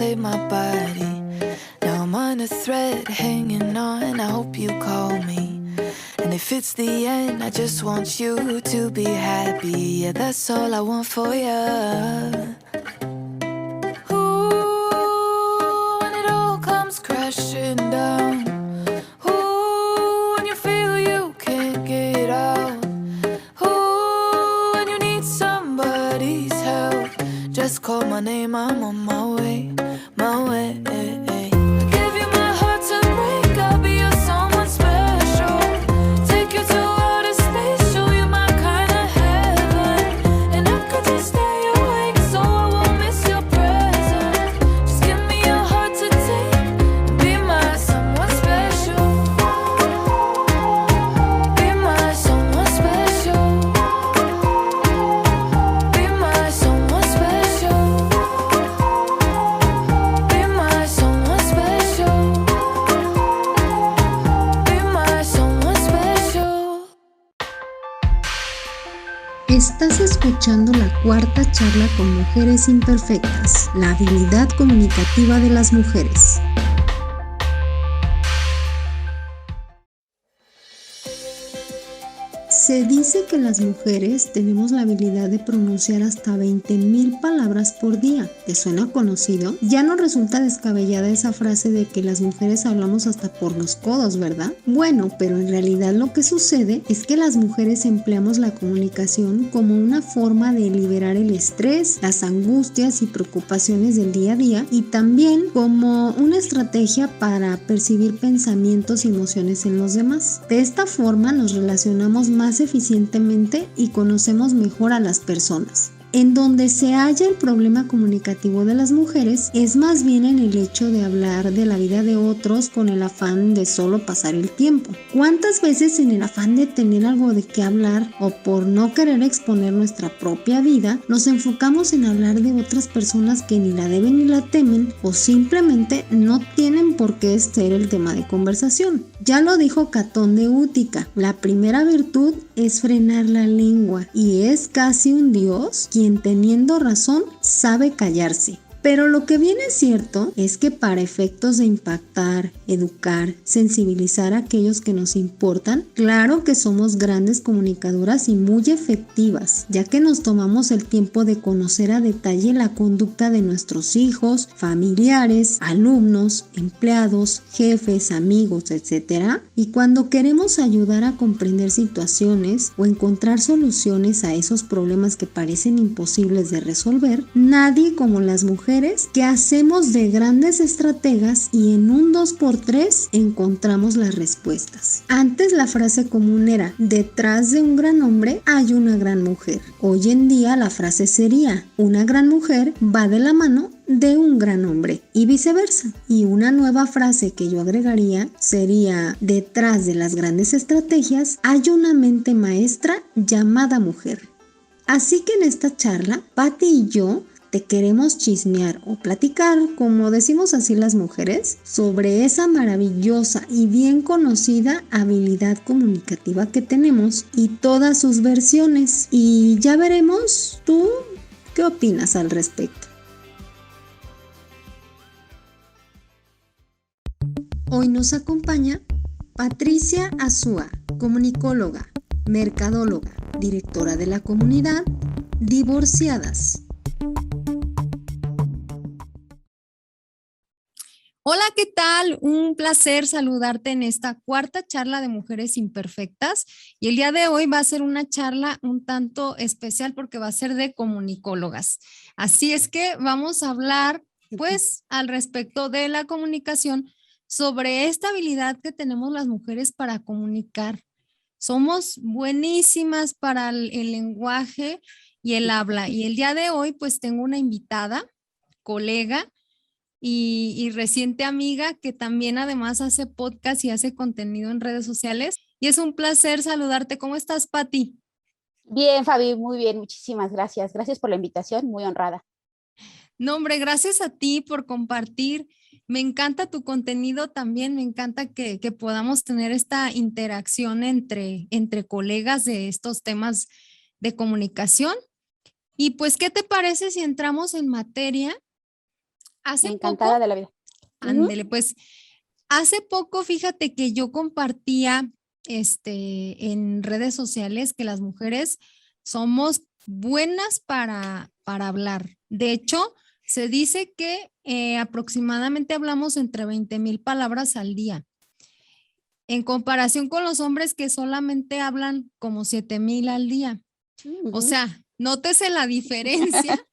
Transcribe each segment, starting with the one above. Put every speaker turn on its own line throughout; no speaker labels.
play my body. Now I'm on a thread hanging on, I hope you call me. And if it's the end, I just want you to be happy. Yeah, that's all I want for you. Ooh, when it all comes crashing down. Ooh, when you feel you can't get out. Ooh, when you need somebody's help. Just call my name, I'm on my way, my way. I give you my heart to break, I'll be your someone special. Take you to outer space, show you my kind of heaven. And I could just stay awake so I won't miss your presence. Just give me your heart to take and be my someone special. Be my someone special. Be my someone special. Be my someone special. Be my someone special.
Estás escuchando la cuarta charla con Mujeres Imperfectas, la habilidad comunicativa de las mujeres. Se dice que las mujeres tenemos la habilidad de pronunciar hasta 20,000 palabras por día. ¿Te suena conocido? Ya no resulta descabellada esa frase de que las mujeres hablamos hasta por los codos, ¿verdad? Bueno, pero en realidad lo que sucede es que las mujeres empleamos la comunicación como una forma de liberar el estrés, las angustias y preocupaciones del día a día, y también como una estrategia para percibir pensamientos y emociones en los demás. De esta forma nos relacionamos más eficientemente y conocemos mejor a las personas. En donde se halla el problema comunicativo de las mujeres es más bien en el hecho de hablar de la vida de otros con el afán de solo pasar el tiempo. ¿Cuántas veces en el afán de tener algo de qué hablar o por no querer exponer nuestra propia vida, nos enfocamos en hablar de otras personas que ni la deben ni la temen o simplemente no tienen por qué ser el tema de conversación? Ya lo dijo Catón de Útica, la primera virtud es frenar la lengua y es casi un dios quien teniendo razón sabe callarse. Pero lo que bien es cierto es que para efectos de impactar, educar, sensibilizar a aquellos que nos importan, claro que somos grandes comunicadoras y muy efectivas, ya que nos tomamos el tiempo de conocer a detalle la conducta de nuestros hijos, familiares, alumnos, empleados, jefes, amigos, etc. Y cuando queremos ayudar a comprender situaciones o encontrar soluciones a esos problemas que parecen imposibles de resolver, nadie como las mujeres que hacemos de grandes estrategas y en un 2x3 encontramos las respuestas. Antes la frase común era: detrás de un gran hombre hay una gran mujer. Hoy en día la frase sería: una gran mujer va de la mano de un gran hombre y viceversa. Y una nueva frase que yo agregaría sería: detrás de las grandes estrategias hay una mente maestra llamada mujer. Así que en esta charla, Patti y yo te queremos chismear o platicar, como decimos así las mujeres, sobre esa maravillosa y bien conocida habilidad comunicativa que tenemos y todas sus versiones. Y ya veremos, ¿tú qué opinas al respecto? Hoy nos acompaña Patricia Azúa, comunicóloga, mercadóloga, directora de la comunidad Divorciadas.
Hola, ¿qué tal? Un placer saludarte en esta cuarta charla de Mujeres Imperfectas, y el día de hoy va a ser una charla un tanto especial porque va a ser de comunicólogas. Así es que vamos a hablar pues al respecto de la comunicación, sobre esta habilidad que tenemos las mujeres para comunicar. Somos buenísimas para el lenguaje y el habla, y el día de hoy pues tengo una invitada, colega, y reciente amiga que también además hace podcast y hace contenido en redes sociales. Y es un placer saludarte. ¿Cómo estás, Patti?
Bien, Fabi, muy bien. Muchísimas gracias. Gracias por la invitación, muy honrada.
No, hombre, gracias a ti por compartir. Me encanta tu contenido también. Me encanta que podamos tener esta interacción entre colegas de estos temas de comunicación. Y pues, ¿qué te parece si entramos en materia Hace
Encantada
poco,
de la vida. Ujú.
ándele, pues hace poco, fíjate que yo compartía en redes sociales que las mujeres somos buenas para hablar. De hecho, se dice que aproximadamente hablamos entre 20,000 palabras al día, en comparación con los hombres que solamente hablan como 7,000 al día. O
Ujú.
sea, nótese la diferencia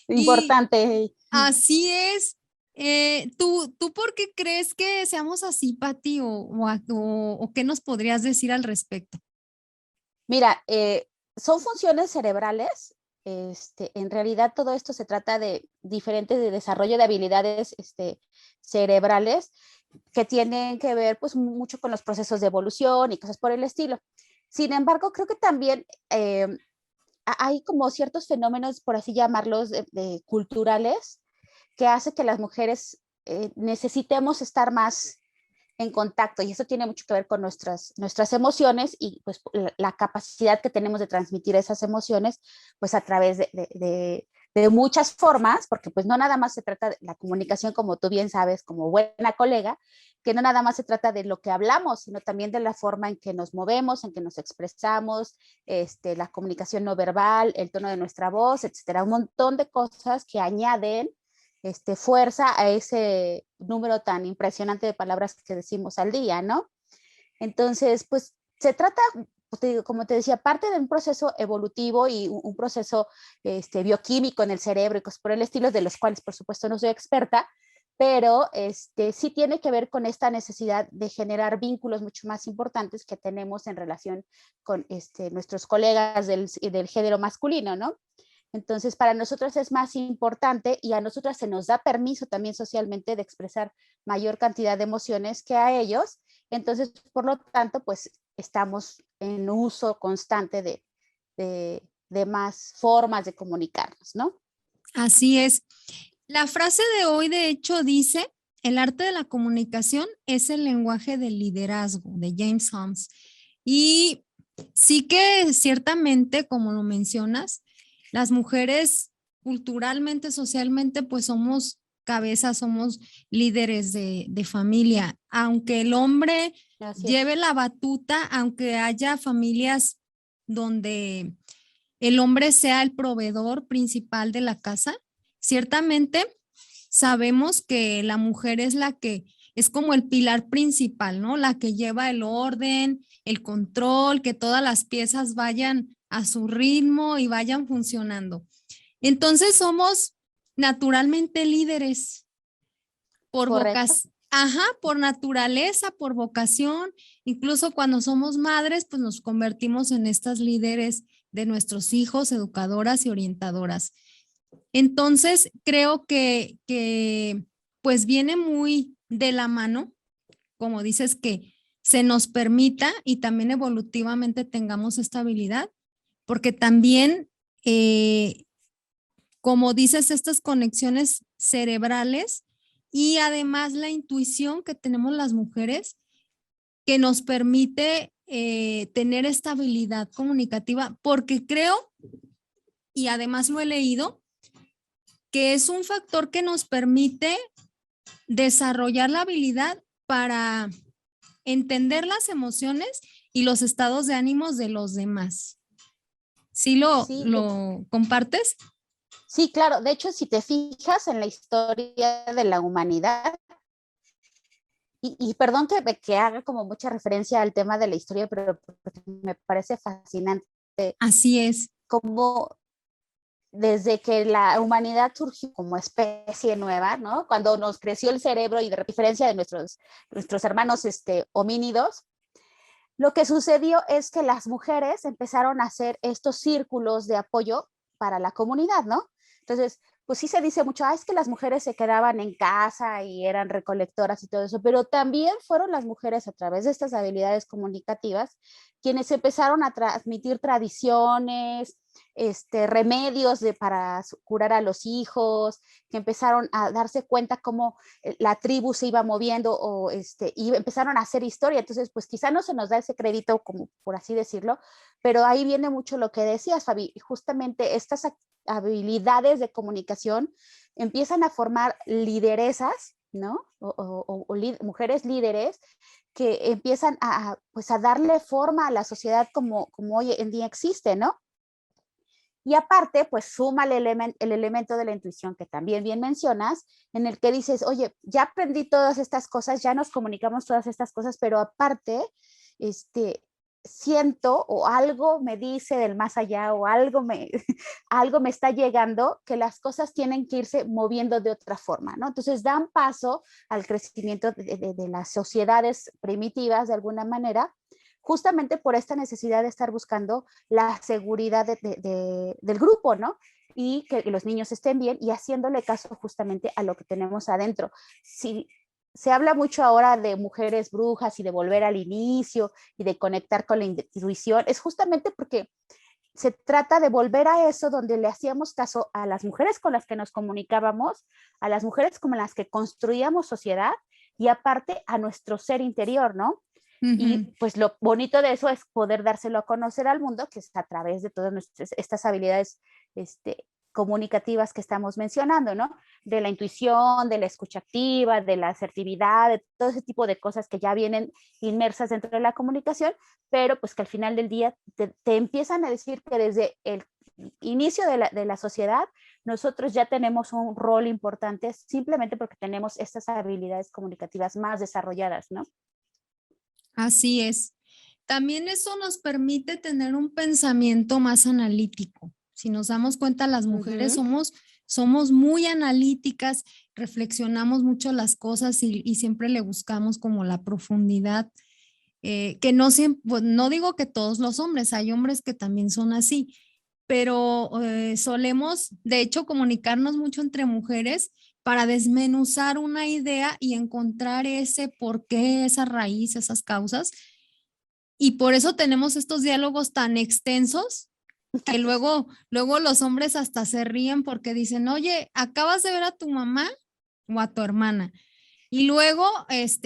y
Importante.
así es. ¿Tú por qué crees que seamos así, Pati? ¿O qué nos podrías decir al respecto?
Mira, son funciones cerebrales. En realidad todo esto se trata de diferentes de desarrollo de habilidades cerebrales que tienen que ver pues mucho con los procesos de evolución y cosas por el estilo. Sin embargo, creo que también hay como ciertos fenómenos, por así llamarlos, culturales, que hace que las mujeres necesitemos estar más en contacto y eso tiene mucho que ver con nuestras emociones y pues la capacidad que tenemos de transmitir esas emociones pues a través de muchas formas, porque pues no nada más se trata de la comunicación, como tú bien sabes, como buena colega, que no nada más se trata de lo que hablamos, sino también de la forma en que nos movemos, en que nos expresamos, la comunicación no verbal, el tono de nuestra voz, etcétera, un montón de cosas que añaden fuerza a ese número tan impresionante de palabras que decimos al día, ¿no? Entonces, pues se trata, como te decía, parte de un proceso evolutivo y un proceso bioquímico en el cerebro y cosas por el estilo, de los cuales por supuesto no soy experta, pero sí tiene que ver con esta necesidad de generar vínculos mucho más importantes que tenemos en relación con nuestros colegas del género masculino, ¿no? Entonces, para nosotros es más importante y a nosotras se nos da permiso también socialmente de expresar mayor cantidad de emociones que a ellos. Entonces, por lo tanto, pues estamos en uso constante de más formas de comunicarnos, ¿no?
Así es. La frase de hoy, de hecho, dice, el arte de la comunicación es el lenguaje del liderazgo, de James Holmes. Y sí que ciertamente, como lo mencionas, las mujeres culturalmente, socialmente, pues somos cabezas, somos líderes de familia. Aunque el hombre
Así es.
lleve la batuta, aunque haya familias donde el hombre sea el proveedor principal de la casa, ciertamente sabemos que la mujer es la que es como el pilar principal, ¿no? La que lleva el orden, el control, que todas las piezas vayan a su ritmo y vayan funcionando. Entonces somos naturalmente líderes por
Correcto.
vocación, ajá, por naturaleza, por vocación. Incluso cuando somos madres, pues nos convertimos en estas líderes de nuestros hijos, educadoras y orientadoras. Entonces, creo que pues viene muy de la mano, como dices, que se nos permita y también evolutivamente tengamos esta habilidad, porque también, como dices, estas conexiones cerebrales y además la intuición que tenemos las mujeres que nos permite tener esta habilidad comunicativa, porque creo, y además lo he leído, que es un factor que nos permite desarrollar la habilidad para entender las emociones y los estados de ánimos de los demás. ¿Sí
Sí,
lo compartes?
sí, claro. De hecho, si te fijas en la historia de la humanidad, y perdón que haga como mucha referencia al tema de la historia, pero me parece fascinante
Así es.
cómo desde que la humanidad surgió como especie nueva, ¿no? Cuando nos creció el cerebro y de diferencia de nuestros hermanos homínidos, lo que sucedió es que las mujeres empezaron a hacer estos círculos de apoyo para la comunidad, ¿no? Entonces, pues sí se dice mucho, es que las mujeres se quedaban en casa y eran recolectoras y todo eso, pero también fueron las mujeres a través de estas habilidades comunicativas quienes empezaron a transmitir tradiciones, remedios para curar a los hijos, que empezaron a darse cuenta cómo la tribu se iba moviendo y empezaron a hacer historia. Entonces, pues quizá no se nos da ese crédito, como por así decirlo, pero ahí viene mucho lo que decías, Fabi, justamente estas habilidades de comunicación empiezan a formar lideresas, ¿no? Mujeres líderes que empiezan pues a darle forma a la sociedad como hoy en día existe, ¿no? Y aparte, pues suma el elemento de la intuición que también bien mencionas, en el que dices, oye, ya aprendí todas estas cosas, ya nos comunicamos todas estas cosas, pero aparte, siento o algo me dice del más allá o algo me está llegando que las cosas tienen que irse moviendo de otra forma, ¿no? Entonces dan paso al crecimiento de las sociedades primitivas de alguna manera, justamente por esta necesidad de estar buscando la seguridad del grupo, ¿no? Y que los niños estén bien y haciéndole caso justamente a lo que tenemos adentro. Si se habla mucho ahora de mujeres brujas y de volver al inicio y de conectar con la intuición, es justamente porque se trata de volver a eso donde le hacíamos caso a las mujeres con las que nos comunicábamos, a las mujeres con las que construíamos sociedad y aparte a nuestro ser interior, ¿no? Y pues lo bonito de eso es poder dárselo a conocer al mundo, que es a través de todas estas habilidades comunicativas que estamos mencionando, ¿no? De la intuición, de la escucha activa, de la asertividad, de todo ese tipo de cosas que ya vienen inmersas dentro de la comunicación, pero pues que al final del día te empiezan a decir que desde el inicio de la sociedad nosotros ya tenemos un rol importante simplemente porque tenemos estas habilidades comunicativas más desarrolladas, ¿no?
Así es. También eso nos permite tener un pensamiento más analítico. Si nos damos cuenta, las mujeres somos muy analíticas, reflexionamos mucho las cosas y siempre le buscamos como la profundidad, que no siempre, pues, no digo que todos los hombres, hay hombres que también son así, pero solemos, de hecho, comunicarnos mucho entre mujeres para desmenuzar una idea y encontrar ese por qué, esa raíz, esas causas. Y por eso tenemos estos diálogos tan extensos que luego los hombres hasta se ríen porque dicen, oye, acabas de ver a tu mamá o a tu hermana. Y luego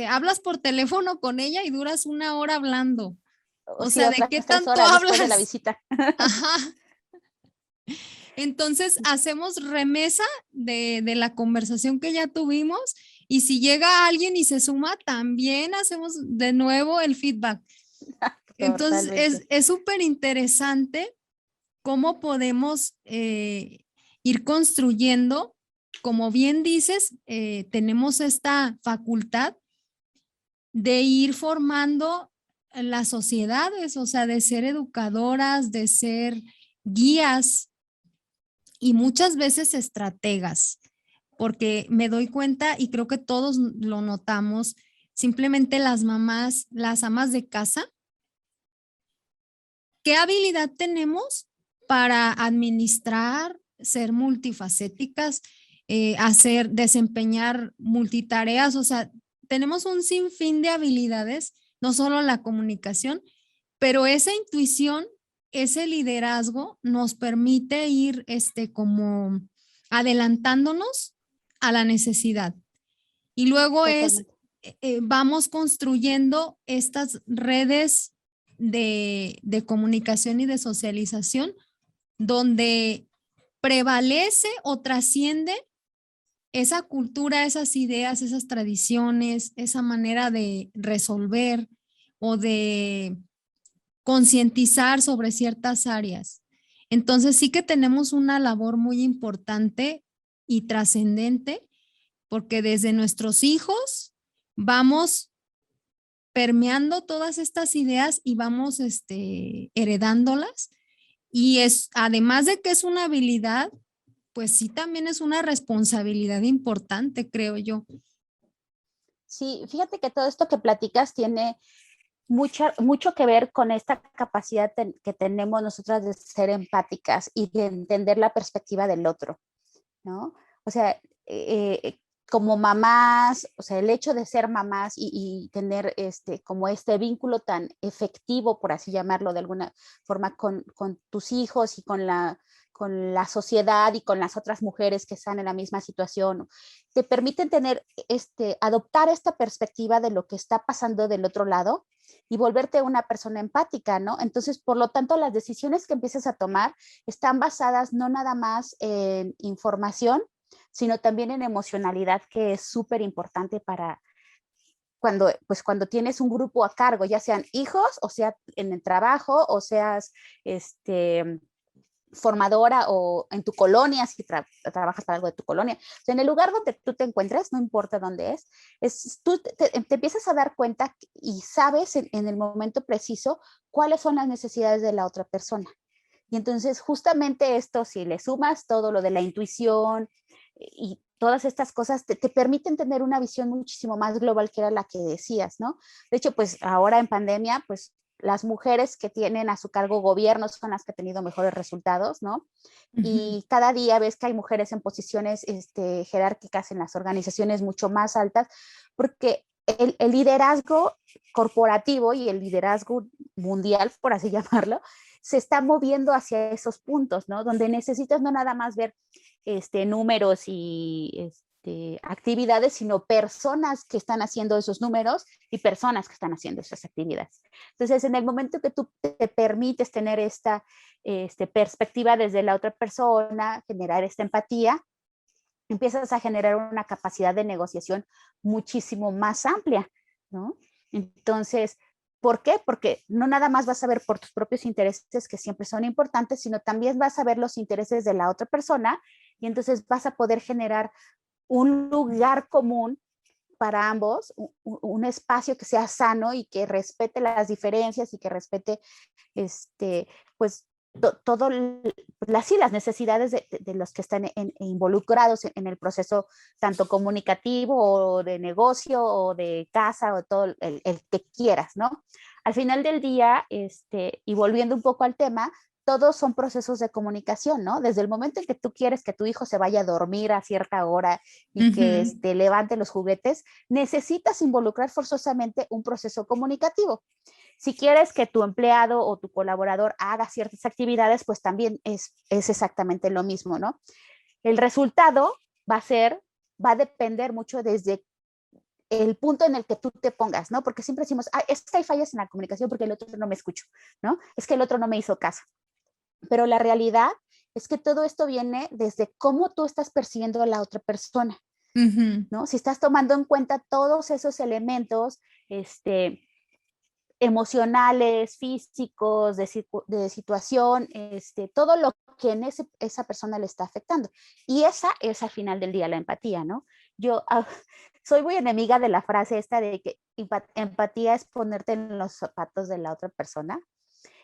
hablas por teléfono con ella y duras 1 hora hablando. O
Sí,
sea, ¿de
otras
qué
3
tanto
horas
hablas?
después de la visita.
Ajá. Entonces hacemos remesa de la conversación que ya tuvimos y si llega alguien y se suma, también hacemos de nuevo el feedback. Entonces es súper interesante cómo podemos ir construyendo, como bien dices, tenemos esta facultad de ir formando las sociedades, o sea, de ser educadoras, de ser guías y muchas veces estrategas, porque me doy cuenta y creo que todos lo notamos, simplemente las mamás, las amas de casa, ¿qué habilidad tenemos para administrar, ser multifacéticas, desempeñar multitareas? O sea, tenemos un sinfín de habilidades, no solo la comunicación, pero esa intuición, ese liderazgo nos permite ir como adelantándonos a la necesidad. Y luego vamos construyendo estas redes de comunicación y de socialización donde prevalece o trasciende esa cultura, esas ideas, esas tradiciones, esa manera de resolver o de concientizar sobre ciertas áreas. Entonces sí que tenemos una labor muy importante y trascendente porque desde nuestros hijos vamos permeando todas estas ideas y vamos heredándolas. Y además de que es una habilidad, pues sí también es una responsabilidad importante, creo yo.
Sí, fíjate que todo esto que platicas tiene mucho que ver con esta capacidad que tenemos nosotras de ser empáticas y de entender la perspectiva del otro, ¿no? O sea, como mamás, o sea, el hecho de ser mamás y tener como este vínculo tan efectivo, por así llamarlo de alguna forma, con tus hijos y con la sociedad y con las otras mujeres que están en la misma situación, te permiten adoptar esta perspectiva de lo que está pasando del otro lado y volverte una persona empática, ¿no? Entonces, por lo tanto, las decisiones que empiezas a tomar están basadas no nada más en información, sino también en emocionalidad, que es súper importante para cuando tienes un grupo a cargo, ya sean hijos, o sea en el trabajo, o seas formadora o en tu colonia, si trabajas para algo de tu colonia. O sea, en el lugar donde tú te encuentres, no importa dónde tú te empiezas a dar cuenta y sabes en el momento preciso cuáles son las necesidades de la otra persona. Y entonces justamente esto, si le sumas todo lo de la intuición y todas estas cosas, te permiten tener una visión muchísimo más global, que era la que decías, ¿no? De hecho, pues ahora en pandemia, pues las mujeres que tienen a su cargo gobiernos son las que han tenido mejores resultados, ¿no? Y cada día ves que hay mujeres en posiciones jerárquicas en las organizaciones mucho más altas, porque el liderazgo corporativo y el liderazgo mundial, por así llamarlo, se está moviendo hacia esos puntos, ¿no? Donde necesitas no nada más ver números y actividades, sino personas que están haciendo esos números y personas que están haciendo esas actividades. Entonces, en el momento que tú te permites tener esta perspectiva desde la otra persona, generar esta empatía, empiezas a generar una capacidad de negociación muchísimo más amplia, ¿no? Entonces, ¿por qué? Porque no nada más vas a ver por tus propios intereses, que siempre son importantes, sino también vas a ver los intereses de la otra persona, y entonces vas a poder generar un lugar común para ambos, un espacio que sea sano y que respete las diferencias y que respete pues todo las necesidades de los que están involucrados en el proceso, tanto comunicativo o de negocio o de casa o todo el que quieras, ¿no? Al final del día, y volviendo un poco al tema, todos son procesos de comunicación, ¿no? Desde el momento en que tú quieres que tu hijo se vaya a dormir a cierta hora y que levante los juguetes, necesitas involucrar forzosamente un proceso comunicativo. Si quieres que tu empleado o tu colaborador haga ciertas actividades, pues también es exactamente lo mismo, ¿no? El resultado va a depender mucho desde el punto en el que tú te pongas, ¿no? Porque siempre decimos, es que hay fallas en la comunicación porque el otro no me escuchó, ¿no? Es que el otro no me hizo caso. Pero la realidad es que todo esto viene desde cómo tú estás percibiendo a la otra persona, ¿no? Si estás tomando en cuenta todos esos elementos, emocionales, físicos, de situación, todo lo que en esa persona le está afectando. Y esa es al final del día la empatía, ¿no? Yo soy muy enemiga de la frase esta de que empatía es ponerte en los zapatos de la otra persona.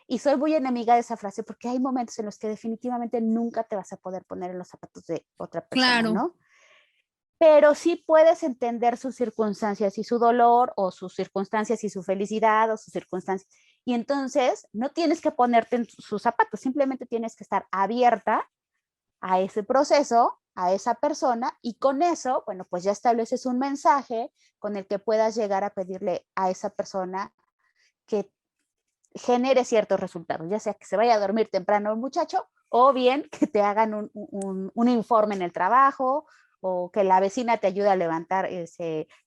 Y soy muy enemiga de esa frase porque hay momentos en los que definitivamente nunca te vas a poder poner en los zapatos de otra persona,
Claro.
¿no? Pero sí puedes entender sus circunstancias y su dolor, o sus circunstancias y su felicidad, o sus circunstancias. Y entonces no tienes que ponerte en sus zapatos, simplemente tienes que estar abierta a ese proceso, a esa persona, y con eso, bueno, pues ya estableces un mensaje con el que puedas llegar a pedirle a esa persona que genere ciertos resultados, ya sea que se vaya a dormir temprano el muchacho, o bien que te hagan un informe en el trabajo, o que la vecina te ayude a levantar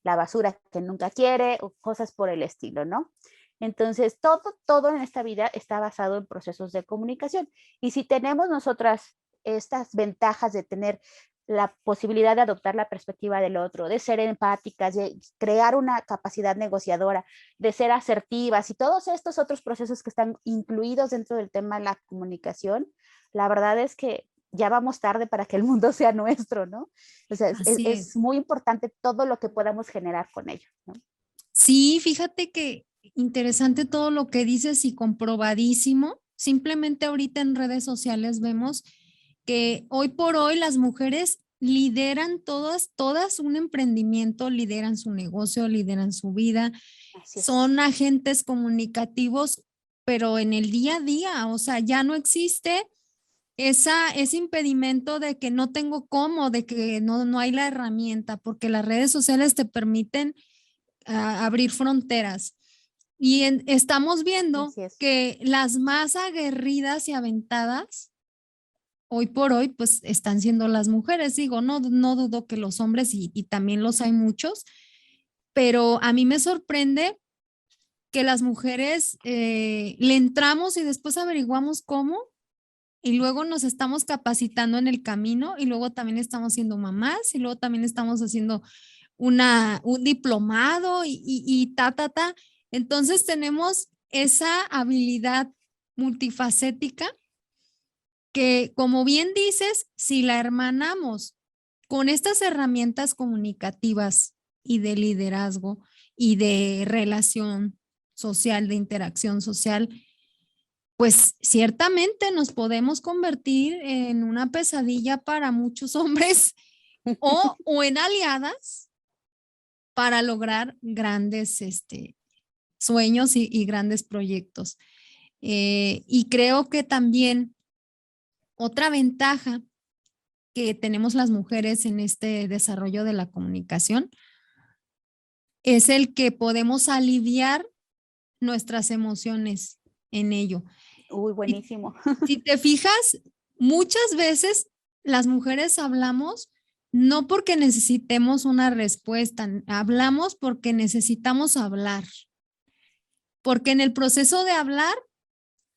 la basura que nunca quiere, o cosas por el estilo, ¿no? Entonces, todo en esta vida está basado en procesos de comunicación. Y si tenemos nosotras estas ventajas de tener la posibilidad de adoptar la perspectiva del otro, de ser empáticas, de crear una capacidad negociadora, de ser asertivas y todos estos otros procesos que están incluidos dentro del tema de la comunicación, la verdad es que ya vamos tarde para que el mundo sea nuestro, ¿no? O sea, es muy importante todo lo que podamos generar con ello, ¿no?
Sí, fíjate que interesante todo lo que dices y comprobadísimo. Simplemente ahorita en redes sociales vemos que hoy por hoy las mujeres lideran todas un emprendimiento, lideran su negocio, lideran su vida, son agentes comunicativos, pero en el día a día, o sea, ya no existe ese impedimento de que no tengo cómo, de que no hay la herramienta, porque las redes sociales te permiten abrir fronteras. Y estamos viendo que las más aguerridas y aventadas hoy por hoy, pues están siendo las mujeres. Digo, no dudo que los hombres, y también los hay muchos, pero a mí me sorprende que las mujeres le entramos y después averiguamos cómo, y luego nos estamos capacitando en el camino y luego también estamos siendo mamás y luego también estamos haciendo un diplomado y ta, ta, ta. Entonces tenemos esa habilidad multifacética que, como bien dices, si la hermanamos con estas herramientas comunicativas y de liderazgo y de relación social, de interacción social, pues ciertamente nos podemos convertir en una pesadilla para muchos hombres o en aliadas para lograr grandes sueños y grandes proyectos. Y creo que también otra ventaja que tenemos las mujeres en este desarrollo de la comunicación es el que podemos aliviar nuestras emociones en ello.
Uy, buenísimo.
Si te fijas, muchas veces las mujeres hablamos no porque necesitemos una respuesta, hablamos porque necesitamos hablar. Porque en el proceso de hablar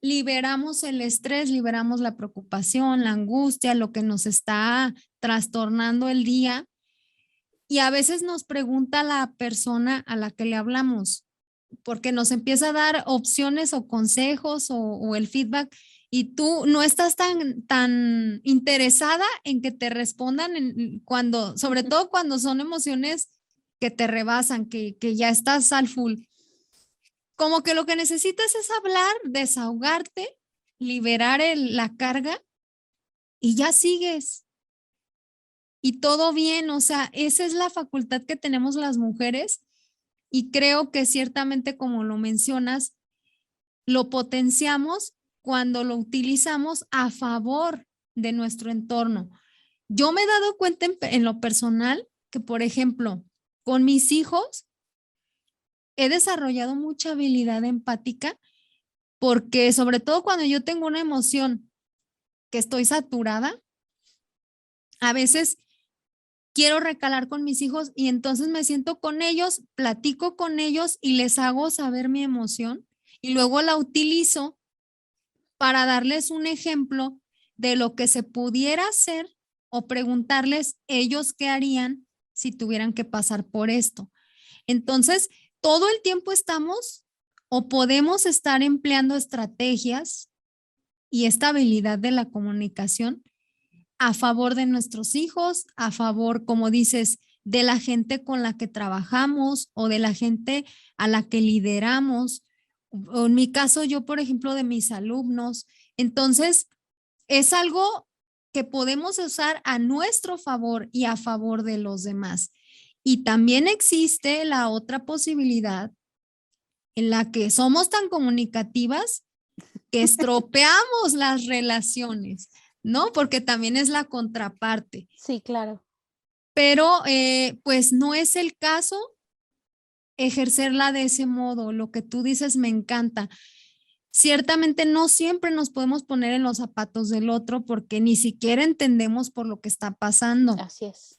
liberamos el estrés, liberamos la preocupación, la angustia, lo que nos está trastornando el día. Y a veces nos pregunta la persona a la que le hablamos, porque nos empieza a dar opciones o consejos o el feedback y tú no estás tan interesada en que te respondan sobre todo cuando son emociones que te rebasan, que ya estás al full. Como que lo que necesitas es hablar, desahogarte, liberar la carga y ya sigues. Y todo bien, o sea, esa es la facultad que tenemos las mujeres y creo que ciertamente, como lo mencionas, lo potenciamos cuando lo utilizamos a favor de nuestro entorno. Yo me he dado cuenta en lo personal que, por ejemplo, con mis hijos he desarrollado mucha habilidad empática porque sobre todo cuando yo tengo una emoción que estoy saturada, a veces quiero recalar con mis hijos y entonces me siento con ellos, platico con ellos y les hago saber mi emoción y luego la utilizo para darles un ejemplo de lo que se pudiera hacer o preguntarles ellos qué harían si tuvieran que pasar por esto. Entonces, todo el tiempo estamos o podemos estar empleando estrategias y esta habilidad de la comunicación a favor de nuestros hijos, a favor, como dices, de la gente con la que trabajamos o de la gente a la que lideramos. O en mi caso, yo, por ejemplo, de mis alumnos. Entonces, es algo que podemos usar a nuestro favor y a favor de los demás. Y también existe la otra posibilidad en la que somos tan comunicativas que estropeamos las relaciones, ¿no? Porque también es la contraparte.
Sí, claro.
Pero pues no es el caso ejercerla de ese modo. Lo que tú dices me encanta. Ciertamente no siempre nos podemos poner en los zapatos del otro porque ni siquiera entendemos por lo que está pasando.
Así es.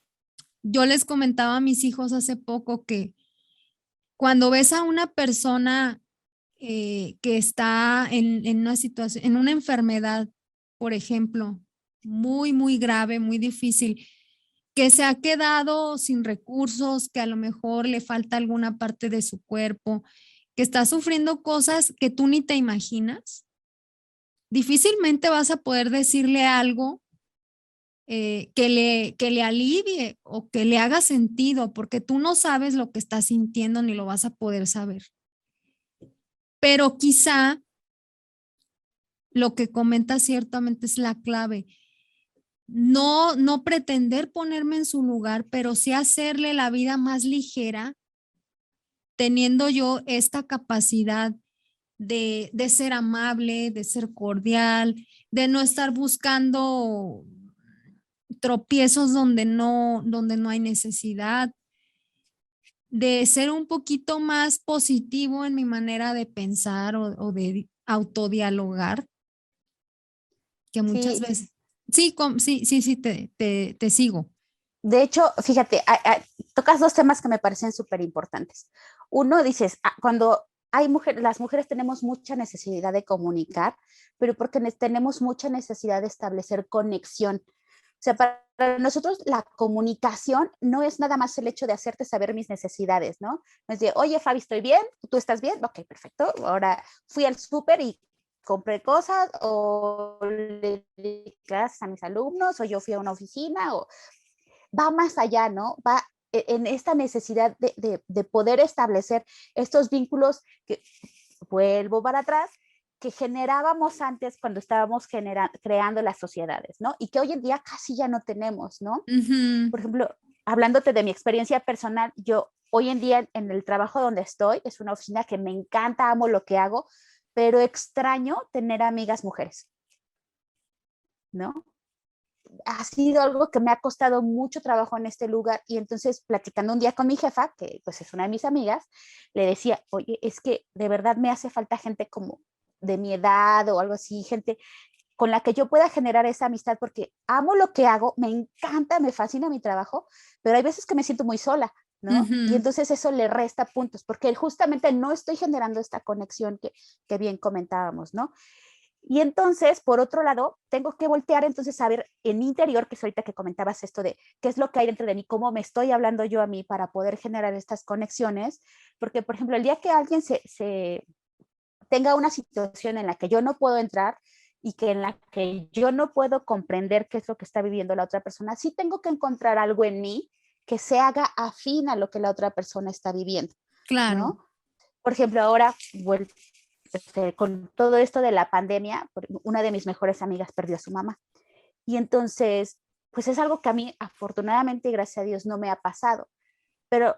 Yo les comentaba a mis hijos hace poco que cuando ves a una persona que está en una situación, en una enfermedad, por ejemplo, muy, muy grave, muy difícil, que se ha quedado sin recursos, que a lo mejor le falta alguna parte de su cuerpo, que está sufriendo cosas que tú ni te imaginas, difícilmente vas a poder decirle algo que le alivie o que le haga sentido, porque tú no sabes lo que está sintiendo ni lo vas a poder saber. Pero quizá lo que comenta ciertamente es la clave. No pretender ponerme en su lugar, pero sí hacerle la vida más ligera, teniendo yo esta capacidad de ser amable, de ser cordial, de no estar buscando tropiezos donde no hay necesidad, de ser un poquito más positivo en mi manera de pensar o de autodialogar, que muchas
Sí.
veces, sí, te sigo.
De hecho, fíjate, tocas dos temas que me parecen súper importantes. Uno, dices, cuando las mujeres tenemos mucha necesidad de comunicar, pero porque tenemos mucha necesidad de establecer conexión. O sea, para nosotros la comunicación no es nada más el hecho de hacerte saber mis necesidades, ¿no? No es de, oye, Fabi, ¿estoy bien? ¿Tú estás bien? Ok, perfecto. Ahora fui al súper y compré cosas, o le di clases a mis alumnos, o yo fui a una oficina, o va más allá, ¿no? Va en esta necesidad de poder establecer estos vínculos que, vuelvo para atrás, que generábamos antes cuando estábamos creando las sociedades, ¿no? Y que hoy en día casi ya no tenemos, ¿no?
Ujú.
Por ejemplo, hablándote de mi experiencia personal, yo hoy en día en el trabajo donde estoy, es una oficina que me encanta, amo lo que hago, pero extraño tener amigas mujeres, ¿no? Ha sido algo que me ha costado mucho trabajo en este lugar, y entonces platicando un día con mi jefa, que pues es una de mis amigas, le decía, oye, es que de verdad me hace falta gente como de mi edad o algo así, gente con la que yo pueda generar esa amistad, porque amo lo que hago, me encanta, me fascina mi trabajo, pero hay veces que me siento muy sola, ¿no? Y
Ujú.
entonces eso le resta puntos, porque justamente no estoy generando esta conexión que bien comentábamos, ¿no? Y entonces, por otro lado, tengo que voltear entonces a ver en mi interior, que es ahorita que comentabas esto de qué es lo que hay dentro de mí, cómo me estoy hablando yo a mí para poder generar estas conexiones, porque, por ejemplo, el día que alguien se tenga una situación en la que yo no puedo entrar y que en la que yo no puedo comprender qué es lo que está viviendo la otra persona, sí tengo que encontrar algo en mí que se haga afín a lo que la otra persona está viviendo,
Claro.
¿no? Por ejemplo, ahora, con todo esto de la pandemia, una de mis mejores amigas perdió a su mamá. Y entonces, pues es algo que a mí, afortunadamente, gracias a Dios, no me ha pasado. Pero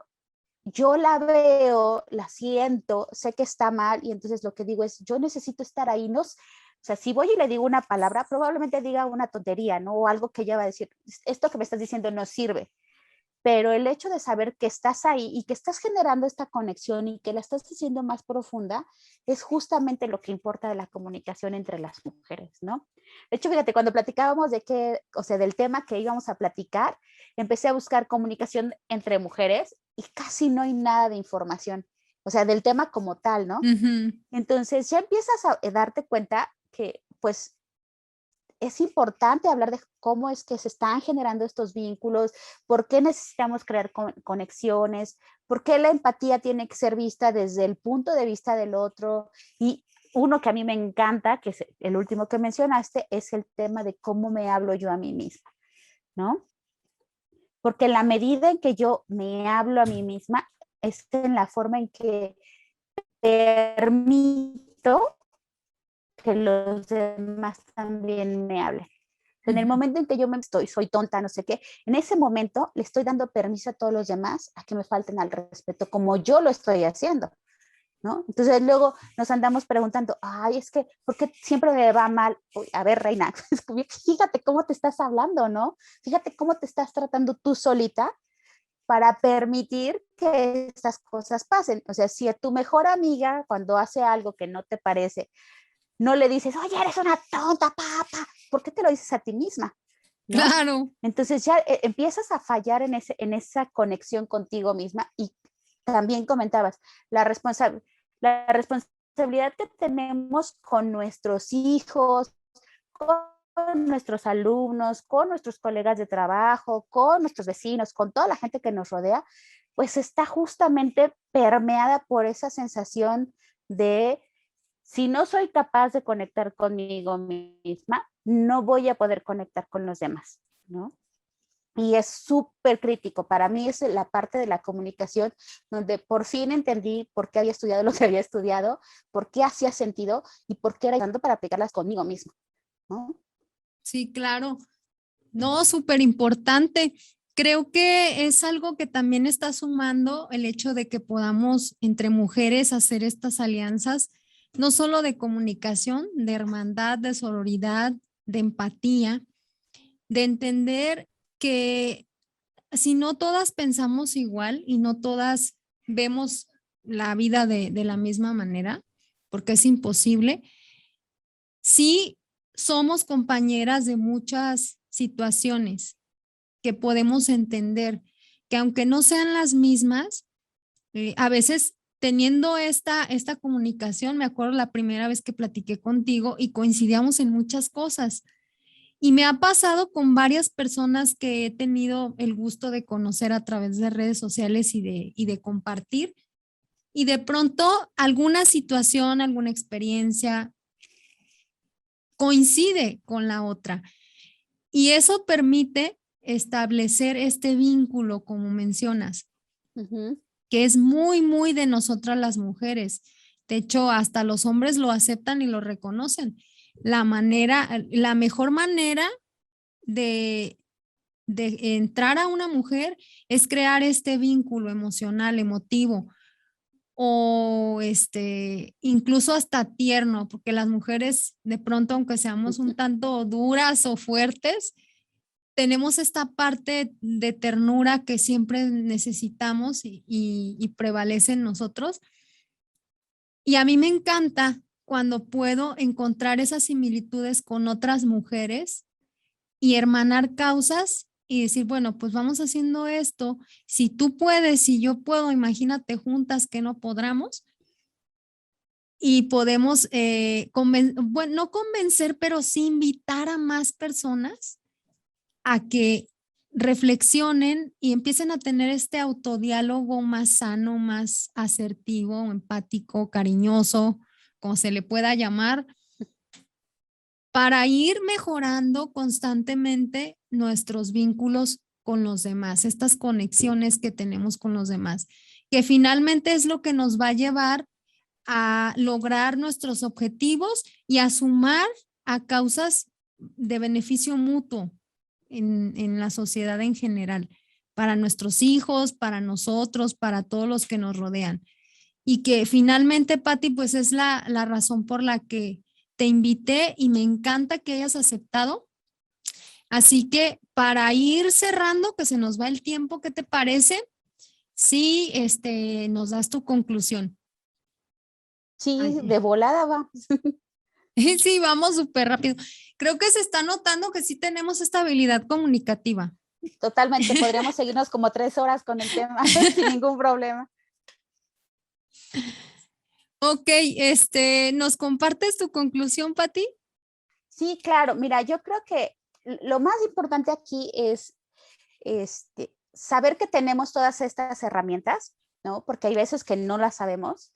yo la veo, la siento, sé que está mal, y entonces lo que digo es, yo necesito estar ahí. No, o sea, si voy y le digo una palabra, probablemente diga una tontería, ¿no? O algo que ella va a decir, esto que me estás diciendo no sirve. Pero el hecho de saber que estás ahí y que estás generando esta conexión y que la estás haciendo más profunda es justamente lo que importa de la comunicación entre las mujeres, ¿no? De hecho, fíjate, cuando platicábamos de qué, o sea, del tema que íbamos a platicar, empecé a buscar comunicación entre mujeres y casi no hay nada de información, o sea, del tema como tal, ¿no?
Ujú.
Entonces ya empiezas a darte cuenta que, pues, es importante hablar de cómo es que se están generando estos vínculos, por qué necesitamos crear conexiones, por qué la empatía tiene que ser vista desde el punto de vista del otro. Y uno que a mí me encanta, que es el último que mencionaste, es el tema de cómo me hablo yo a mí misma, ¿no? Porque en la medida en que yo me hablo a mí misma, es en la forma en que permito que los demás también me hablen. En el
Ujú.
momento en que yo soy tonta, no sé qué, en ese momento le estoy dando permiso a todos los demás a que me falten al respeto, como yo lo estoy haciendo, ¿no? Entonces luego nos andamos preguntando, ay, es que, ¿por qué siempre me va mal? Uy, a ver, reina, fíjate cómo te estás hablando, ¿no? Fíjate cómo te estás tratando tú solita para permitir que estas cosas pasen. O sea, si a tu mejor amiga, cuando hace algo que no te parece, no le dices, oye, eres una tonta, papá, ¿por qué te lo dices a ti misma? ¿No?
Claro.
Entonces ya empiezas a fallar en esa conexión contigo misma. Y también comentabas la responsabilidad que tenemos con nuestros hijos, con nuestros alumnos, con nuestros colegas de trabajo, con nuestros vecinos, con toda la gente que nos rodea, pues está justamente permeada por esa sensación de, si no soy capaz de conectar conmigo misma, no voy a poder conectar con los demás, ¿no? Y es súper crítico. Para mí es la parte de la comunicación donde por fin entendí por qué había estudiado lo que había estudiado, por qué hacía sentido y por qué era tanto para aplicarlas conmigo misma, ¿no?
Sí, claro. No, súper importante. Creo que es algo que también está sumando el hecho de que podamos entre mujeres hacer estas alianzas, no solo de comunicación, de hermandad, de sororidad, de empatía, de entender que si no todas pensamos igual y no todas vemos la vida de la misma manera, porque es imposible, sí somos compañeras de muchas situaciones que podemos entender, que aunque no sean las mismas, a veces teniendo esta comunicación, me acuerdo la primera vez que platiqué contigo y coincidíamos en muchas cosas. Y me ha pasado con varias personas que he tenido el gusto de conocer a través de redes sociales y de compartir. Y de pronto alguna situación, alguna experiencia coincide con la otra. Y eso permite establecer este vínculo, como mencionas, que es muy, muy de nosotras las mujeres. De hecho, hasta los hombres lo aceptan y lo reconocen. La mejor manera de entrar a una mujer es crear este vínculo emocional, emotivo, o incluso hasta tierno, porque las mujeres de pronto, aunque seamos un tanto duras o fuertes, tenemos esta parte de ternura que siempre necesitamos y prevalece en nosotros. Y a mí me encanta cuando puedo encontrar esas similitudes con otras mujeres y hermanar causas y decir, bueno, pues vamos haciendo esto. Si tú puedes, si yo puedo, imagínate juntas que no podamos. Y podemos, bueno, no convencer, pero sí invitar a más personas a que reflexionen y empiecen a tener este autodiálogo más sano, más asertivo, empático, cariñoso, como se le pueda llamar, para ir mejorando constantemente nuestros vínculos con los demás, estas conexiones que tenemos con los demás, que finalmente es lo que nos va a llevar a lograr nuestros objetivos y a sumar a causas de beneficio mutuo en la sociedad en general, para nuestros hijos, para nosotros, para todos los que nos rodean. Y que finalmente, Patti, pues es la razón por la que te invité y me encanta que hayas aceptado. Así que para ir cerrando, que se nos va el tiempo, ¿qué te parece? Sí, nos das tu conclusión.
Sí,
Ay.
de volada va.
Sí, vamos súper rápido. Creo que se está notando que sí tenemos esta habilidad comunicativa.
Totalmente, podríamos seguirnos como 3 horas con el tema sin ningún problema.
Ok, ¿nos compartes tu conclusión, Patti?
Sí, claro. Mira, yo creo que lo más importante aquí es saber que tenemos todas estas herramientas, ¿no? Porque hay veces que no las sabemos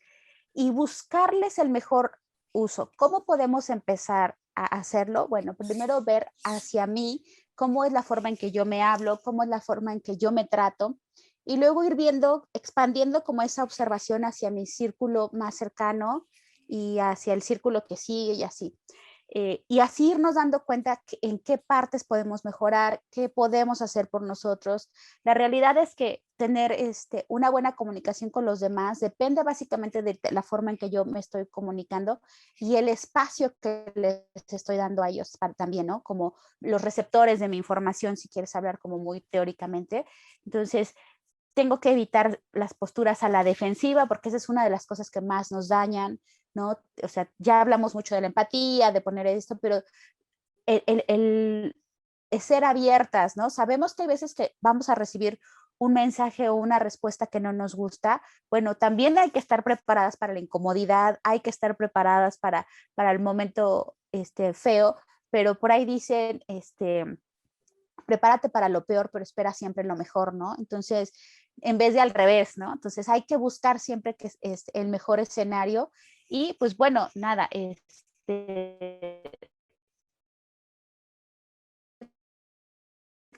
y buscarles el mejor uso. ¿Cómo podemos empezar a hacerlo? Bueno, primero ver hacia mí cómo es la forma en que yo me hablo, cómo es la forma en que yo me trato, y luego ir viendo, expandiendo como esa observación hacia mi círculo más cercano y hacia el círculo que sigue y así. Y así irnos dando cuenta en qué partes podemos mejorar, qué podemos hacer por nosotros. La realidad es que tener una buena comunicación con los demás depende básicamente de la forma en que yo me estoy comunicando y el espacio que les estoy dando a ellos también, ¿no? Como los receptores de mi información, si quieres hablar como muy teóricamente. Entonces, tengo que evitar las posturas a la defensiva, porque esa es una de las cosas que más nos dañan, ¿no? O sea, ya hablamos mucho de la empatía, de poner esto, pero el ser abiertas, ¿no? Sabemos que hay veces que vamos a recibir un mensaje o una respuesta que no nos gusta. Bueno, también hay que estar preparadas para la incomodidad, hay que estar preparadas para el momento feo, pero por ahí dicen, prepárate para lo peor, pero espera siempre lo mejor, ¿no? Entonces, en vez de al revés, ¿no? Entonces hay que buscar siempre que es el mejor escenario y pues bueno, nada,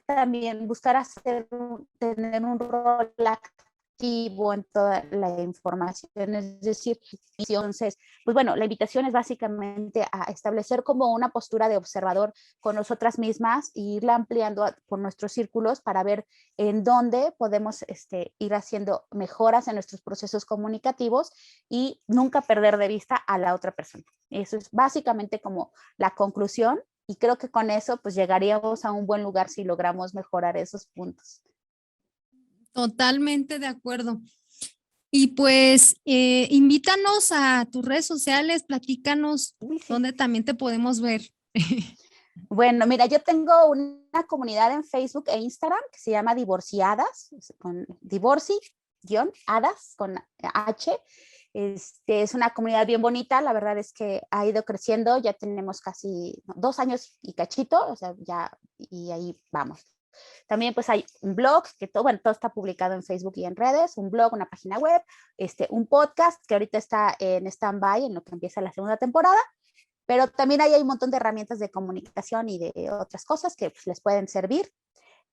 también buscar tener un rol activo en toda la información, es decir, entonces, pues bueno, la invitación es básicamente a establecer como una postura de observador con nosotras mismas e irla ampliando por nuestros círculos para ver en dónde podemos ir haciendo mejoras en nuestros procesos comunicativos y nunca perder de vista a la otra persona. Eso es básicamente como la conclusión. Y creo que con eso pues llegaríamos a un buen lugar si logramos mejorar esos puntos.
Totalmente de acuerdo. Y pues invítanos a tus redes sociales, platícanos dónde también te podemos ver.
Bueno, mira, yo tengo una comunidad en Facebook e Instagram que se llama Divorciadas, con Divorci, hadas con H. Es una comunidad bien bonita, la verdad es que ha ido creciendo, ya tenemos casi 2 años y cachito, o sea, ya, y ahí vamos. También pues hay un blog, que todo está publicado en Facebook y en redes, un blog, una página web, un podcast que ahorita está en stand-by en lo que empieza la segunda temporada, pero también ahí hay un montón de herramientas de comunicación y de otras cosas que pues, les pueden servir.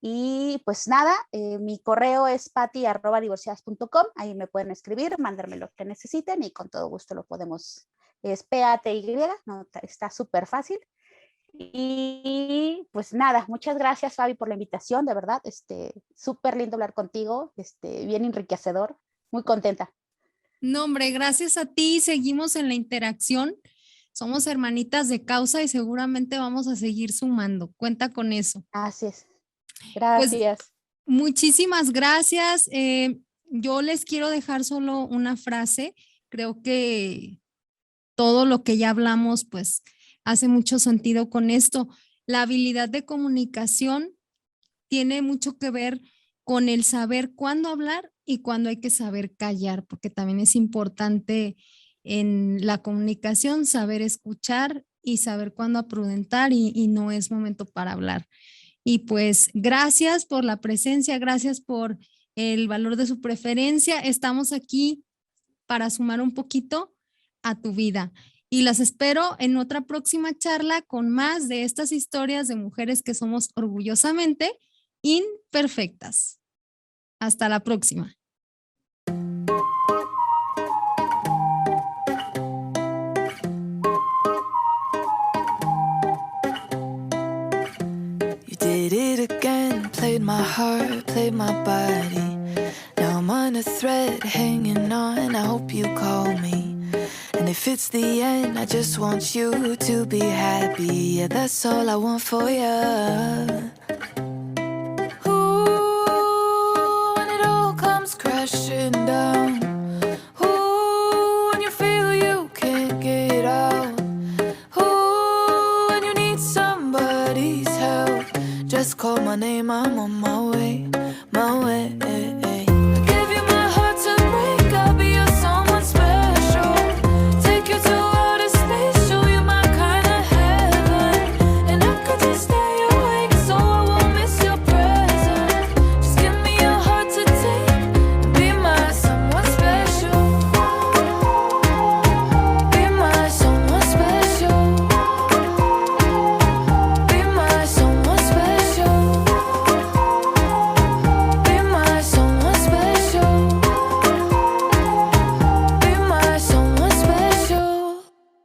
Y pues nada, mi correo es pati@divorciadas.com, ahí me pueden escribir, mandarme lo que necesiten y con todo gusto lo podemos, es PATY, no, está súper fácil. Y pues nada, muchas gracias Fabi por la invitación, de verdad, súper lindo hablar contigo, bien enriquecedor, muy contenta.
No, hombre, gracias a ti, seguimos en la interacción, somos hermanitas de causa y seguramente vamos a seguir sumando, cuenta con eso.
Así es,
Pues
gracias.
muchísimas gracias. Yo les quiero dejar solo una frase. Creo que todo lo que ya hablamos, pues, hace mucho sentido con esto. La habilidad de comunicación tiene mucho que ver con el saber cuándo hablar y cuándo hay que saber callar, porque también es importante en la comunicación saber escuchar y saber cuándo aprudentar y no es momento para hablar. Y pues gracias por la presencia, gracias por el valor de su preferencia. Estamos aquí para sumar un poquito a tu vida. Y las espero en otra próxima charla con más de estas historias de mujeres que somos orgullosamente imperfectas. Hasta la próxima.
You did it again, played my heart, played my body. Now I'm on a thread, hanging on, I hope you call me. And if it's the end, I just want you to be happy. Yeah, that's all I want for you.